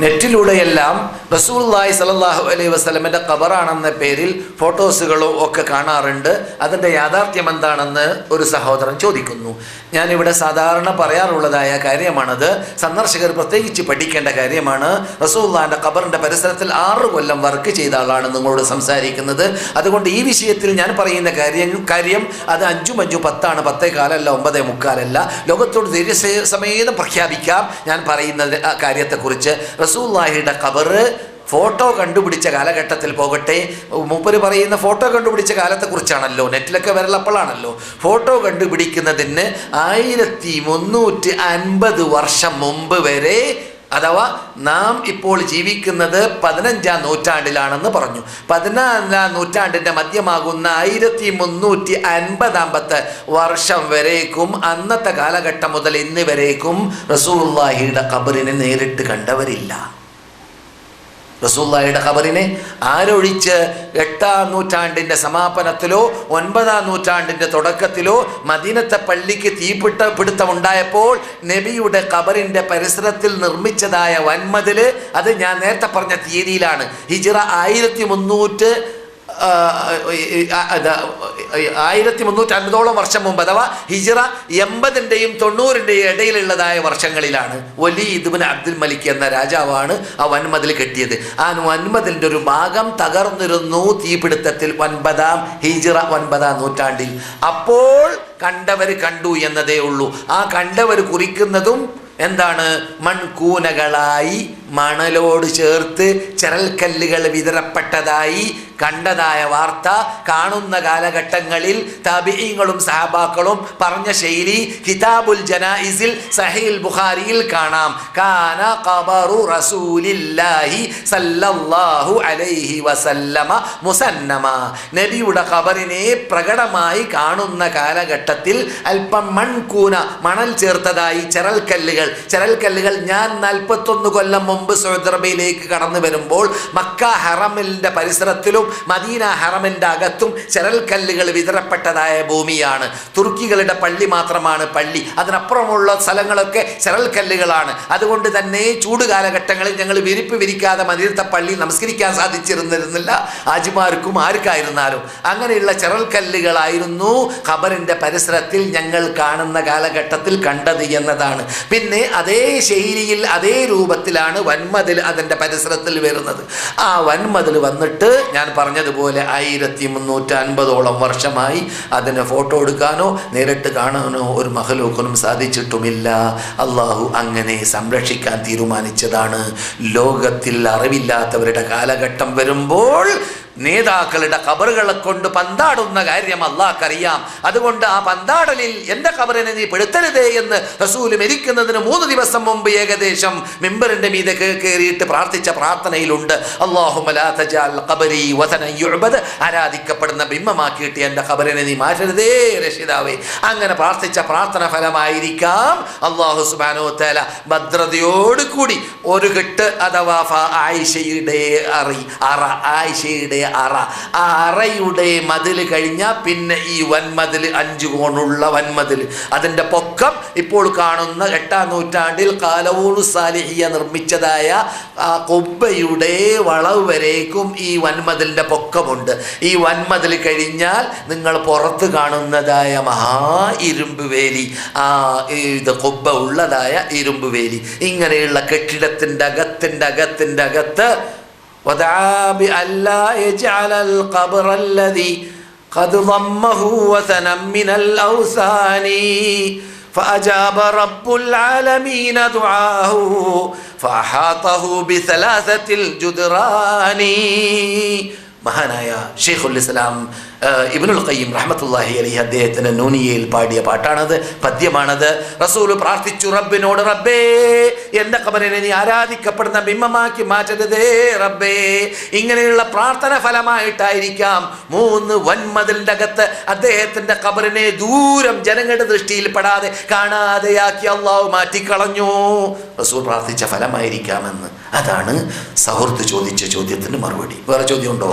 നെറ്റിലൂടെയെല്ലാം റസൂലുള്ളാഹി സ്വല്ലല്ലാഹു അലൈഹി വസല്ലമയുടെ ഖബറാണെന്ന പേരിൽ ഫോട്ടോസുകളും ഒക്കെ കാണാറുണ്ട്. അതിൻ്റെ യാഥാർത്ഥ്യം എന്താണെന്ന് ഒരു സഹോദരൻ ചോദിക്കുന്നു. ഞാനിവിടെ സാധാരണ പറയാറുള്ളതായ കാര്യമാണത്. സന്ദർശകർ പ്രത്യേകിച്ച് പഠിക്കേണ്ട കാര്യമാണ്. റസൂലുള്ളാഹിൻ്റെ ഖബറിൻ്റെ പരിസരത്തിൽ 6 കൊല്ലം വർക്ക് ചെയ്ത ആളാണ് നിങ്ങളോട് സംസാരിക്കുന്നത്. അതുകൊണ്ട് ഈ വിഷയത്തിൽ ഞാൻ പറയുന്ന കാര്യം അത് 5 × 5 = 10, 10:15 അല്ല, 9:45 ലോകത്തോട് ധൈര്യസമേതം പ്രഖ്യാപിക്കാം ഞാൻ പറയുന്ന കാര്യത്തെക്കുറിച്ച്. റസൂലുള്ളാഹിയുടെ ഖബറ് ഫോട്ടോ കണ്ടുപിടിച്ച കാലഘട്ടത്തിൽ പോകട്ടെ, മൂപ്പര് പറയുന്ന ഫോട്ടോ കണ്ടുപിടിച്ച കാലത്തെക്കുറിച്ചാണല്ലോ, നെറ്റിലൊക്കെ വരലപ്പോഴാണല്ലോ. ഫോട്ടോ കണ്ടുപിടിക്കുന്നതിന് 1350 വർഷം മുമ്പ് വരെ, അഥവാ നാം ഇപ്പോൾ ജീവിക്കുന്നത് 15-ാം നൂറ്റാണ്ടിലാണെന്ന് പറഞ്ഞു. 14-ാം നൂറ്റാണ്ടിൻ്റെ മധ്യമാകുന്ന 1350 വർഷം വരേക്കും, അന്നത്തെ കാലഘട്ടം മുതൽ ഇന്ന് വരേക്കും റസൂലുള്ളാഹിയുടെ ഖബറിനെ നേരിട്ട് കണ്ടവരില്ല. റസൂലുള്ളാഹിയുടെ ഖബറിനെ ആരൊഴിച്ച് 8-ാം നൂറ്റാണ്ടിൻ്റെ സമാപനത്തിലോ 9-ാം നൂറ്റാണ്ടിൻ്റെ തുടക്കത്തിലോ മദീനത്തെ പള്ളിക്ക് പിടുത്തമുണ്ടായപ്പോൾ നബിയുടെ ഖബറിൻ്റെ പരിസരത്തിൽ നിർമ്മിച്ചതായ വൻമതിൽ, അത് ഞാൻ നേരത്തെ പറഞ്ഞ തീയതിയിലാണ്, ഹിജ്റ 1350 വർഷം മുമ്പ്, അഥവാ ഹിജ്റ 80-ൻ്റെയും 90-ൻ്റെയും ഇടയിലുള്ളതായ വർഷങ്ങളിലാണ്. വലീദ് ഇബ്നു അബ്ദുൽ മലിക് എന്ന രാജാവാണ് ആ വൻമതിൽ കെട്ടിയത്. ആ വൻമതിലിൻ്റെ ഒരു ഭാഗം തകർന്നിരുന്നു തീപിടുത്തത്തിൽ 9-ാം നൂറ്റാണ്ടിൽ. അപ്പോൾ കണ്ടവർ കണ്ടു എന്നതേ ഉള്ളൂ. ആ കണ്ടവർ കുറിക്കുന്നതും എന്താണ്? മൺകൂനകളായി മണലോട് ചേർത്ത് ചരൽക്കല്ലുകൾ വിതരപ്പെട്ടതായി കണ്ടതായ വാർത്ത കാണുന്ന കാലഘട്ടങ്ങളിൽ താബിഈങ്ങളും സഹാബാക്കളും പറഞ്ഞ ശൈലി കിതാബുൽ ജനായിസിൽ സഹീഹുൽ ബുഖാരിയിൽ കാണാം. കാന ഖബറു റസൂലില്ലാഹി സല്ലല്ലാഹു അലൈഹി വസല്ലമ മുസന്നമ. നബിയുടെ ഖബറിനെ പ്രകടമായി കാണുന്ന കാലഘട്ടത്തിൽ അല്പം മൺകൂന, മണൽ ചേർത്തതായി ചരൽക്കല്ലുകൾ ഞാൻ 41 കൊല്ലം മുമ്പ് സൗദി അറേബ്യയിലേക്ക് കടന്നു വരുമ്പോൾ മക്ക ഹറമിൻ്റെ പരിസരത്തിലും മദീന ഹറമിൻ്റെ അകത്തും ചരൽക്കല്ലുകൾ വിതരപ്പെട്ടതായ ഭൂമിയാണ്. തുർക്കികളുടെ പള്ളി മാത്രമാണ് പള്ളി, അതിനപ്പുറമുള്ള സ്ഥലങ്ങളൊക്കെ ചരൽക്കല്ലുകളാണ്. അതുകൊണ്ട് തന്നെ ചൂട് കാലഘട്ടങ്ങളിൽ ഞങ്ങൾ വിരിക്കാതെ മദീനത്തെ പള്ളി നമസ്കരിക്കാൻ സാധിച്ചിരുന്നില്ല, ആജിമാർക്കും ആർക്കായിരുന്നാലും. അങ്ങനെയുള്ള ചരൽക്കല്ലുകളായിരുന്നു ഖബറിൻ്റെ പരിസരത്തിൽ ഞങ്ങൾ കാണുന്ന കാലഘട്ടത്തിൽ കണ്ടത് എന്നതാണ്. പിന്നെ അതേ ശൈലിയിൽ അതേ രൂപത്തിലാണ് വൻമതിൽ അതിൻ്റെ പരിസരത്തിൽ വരുന്നത്. ആ വൻമതിൽ വന്നിട്ട് ഞാൻ പറഞ്ഞതുപോലെ 1350 വർഷമായി അതിന് ഫോട്ടോ എടുക്കാനോ നേരിട്ട് കാണാനോ ഒരു മഖലൂഖിനും സാധിച്ചിട്ടുമില്ല. അള്ളാഹു അങ്ങനെ സംരക്ഷിക്കാൻ തീരുമാനിച്ചതാണ്. ലോകത്തിൽ അറിവില്ലാത്തവരുടെ കാലഘട്ടം വരുമ്പോൾ നേതാക്കളുടെ ഖബറുകളെ കൊണ്ട് പന്താടുന്ന കാര്യം അള്ളാഹ്ക്കറിയാം. അതുകൊണ്ട് ആ പന്താടലിൽ എൻ്റെ ഖബറിനെ നീ പെടുത്തരുതേ എന്ന് റസൂൽ മരിക്കുന്നതിന് 3 ദിവസം മുമ്പ് ഏകദേശം മിമ്പറിൻ്റെ മീതെ കയറിയിട്ട് പ്രാർത്ഥിച്ച പ്രാർത്ഥനയിലുണ്ട്, അല്ലാഹുമ്മ ലാ തജഅൽ ഖബരി വതനൻ യുഅബദ്, ആരാധിക്കപ്പെടുന്ന ബിംബമാക്കിയിട്ട് എൻ്റെ ഖബറിനെ നീ മാറ്റരുതേ രക്ഷിതാവേ. അങ്ങനെ പ്രാർത്ഥിച്ച പ്രാർത്ഥന ഫലമായിരിക്കാം അല്ലാഹു സുബ്ഹാനഹു വ തആല ഭദ്രതയോട് കൂടി ഒരു കെട്ട്, അഥവാ ആയിഷയുടെ ആയിഷയുടെ അറ, ആ അറയുടെ മതിൽ കഴിഞ്ഞാൽ പിന്നെ ഈ വൻമതിൽ 5 കോണുള്ള വൻമതിൽ, അതിൻ്റെ പൊക്കം ഇപ്പോൾ കാണുന്ന 8-ാം നൂറ്റാണ്ടിൽ ഖാലഊനു സാലിഹിയ നിർമ്മിച്ചതായ ആ ഖുബ്ബയുടെ വളവ് വരേക്കും ഈ വൻമതിലിൻ്റെ പൊക്കമുണ്ട്. ഈ വൻമതിൽ കഴിഞ്ഞാൽ നിങ്ങൾ പുറത്ത് കാണുന്നതായ മഹാ ഇരുമ്പ് വേലി, ആ ഇത് ഖുബ്ബ ഉള്ളതായ ഇരുമ്പ് വേലി, ഇങ്ങനെയുള്ള കെട്ടിടത്തിൻ്റെ അകത്ത് ودعا بألا يجعل القبر الذي قد ضمه وثنا من الأوثان فأجاب رب العالمين دعاه فأحاطه ب3 الجدران. മഹാനായ ഷെയ്ഖുൽ ഇസ്ലാം ഇബ്നുൽ ഖയ്യിം റഹ്മത്തുള്ളാഹി അലൈഹി അദ്ദേഹത്തിന് നൂനിയയിൽ പാടിയ പാട്ടാണത്, പദ്യമാണത്. റസൂൽ പ്രാർത്ഥിച്ചു റബ്ബിനോട്, റബ്ബേ എൻ്റെ ഖബറിനെ നീ ആരാധിക്കപ്പെടുന്ന ബിംബമാക്കി മാറ്റരുതേ റബ്ബേ. ഇങ്ങനെയുള്ള പ്രാർത്ഥന ഫലമായിട്ടായിരിക്കാം 3 വൻമതിലിൻ്റെ അകത്ത് അദ്ദേഹത്തിൻ്റെ ഖബറിനെ ദൂരം ജനങ്ങളുടെ ദൃഷ്ടിയിൽ പെടാതെ കാണാതെയാക്കി അള്ളാഹു മാറ്റിക്കളഞ്ഞു. റസൂൽ പ്രാർത്ഥിച്ച ഫലമായിരിക്കാമെന്ന്. അതാണ് സഹൃദ് ചോദിച്ച ചോദ്യത്തിന് മറുപടി. വേറെ ചോദ്യമുണ്ടോ?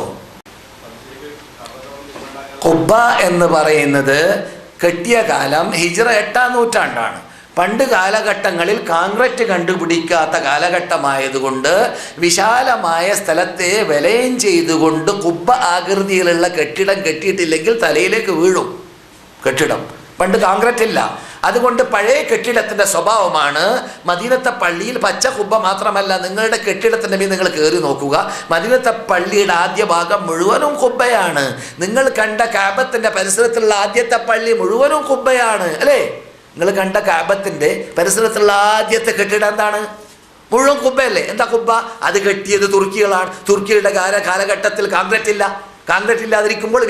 ഖുബ്ബ എന്ന് പറയുന്നത് കെട്ടിയ കാലം ഹിജ്റ 8-ാം നൂറ്റാണ്ടാണ്. പണ്ട് കാലഘട്ടങ്ങളിൽ കോൺക്രീറ്റ് കണ്ടുപിടിക്കാത്ത കാലഘട്ടമായതുകൊണ്ട് വിശാലമായ സ്ഥലത്തെ വലയം ചെയ്തുകൊണ്ട് കുബ്ബ ആകൃതിയിലുള്ള കെട്ടിടം കെട്ടിയിട്ടില്ലെങ്കിൽ തലയിലേക്ക് വീഴും. കെട്ടിടം പണ്ട് കോൺക്രീറ്റ് ഇല്ല. അതുകൊണ്ട് പഴയ കെട്ടിടത്തിൻ്റെ സ്വഭാവമാണ്. മദീനത്തെ പള്ളിയിൽ പച്ച കുബ്ബ മാത്രമല്ല, നിങ്ങളുടെ കെട്ടിടത്തിൻ്റെ മീൻ നിങ്ങൾ കയറി നോക്കുക, മദീനത്തെ പള്ളിയുടെ ആദ്യ ഭാഗം മുഴുവനും കുബ്ബയാണ്. നിങ്ങൾ കണ്ട കാബത്തിൻ്റെ പരിസരത്തുള്ള ആദ്യത്തെ പള്ളി മുഴുവനും കുബ്ബയാണ് അല്ലേ? നിങ്ങൾ കണ്ട കാബത്തിൻ്റെ പരിസരത്തുള്ള ആദ്യത്തെ കെട്ടിടം എന്താണ്? മുഴുവൻ കുബ്ബയല്ലേ? എന്താ കുബ്ബ? അത് കെട്ടിയത് തുർക്കികളാണ്. തുർക്കിയുടെ കാലഘട്ടത്തിൽ കോൺക്രീറ്റ് ഇല്ല. കോൺക്രീറ്റ് ഇല്ലാതിരിക്കുമ്പോൾ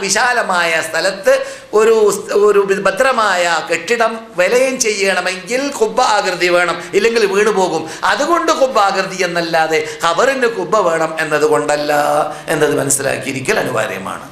വിശാലമായ സ്ഥലത്ത് ഒരു ഭദ്രമായ കെട്ടിടം വലയം ചെയ്യണമെങ്കിൽ കുബ്ബ ആകൃതി വേണം, ഇല്ലെങ്കിൽ വീണു പോകും. അതുകൊണ്ട് കുബ്ബ ആകൃതി എന്നല്ലാതെ ഖബറിന് കുബ്ബ വേണം എന്നതുകൊണ്ടല്ല എന്നത് മനസ്സിലാക്കിയിരിക്കൽ അനിവാര്യമാണ്.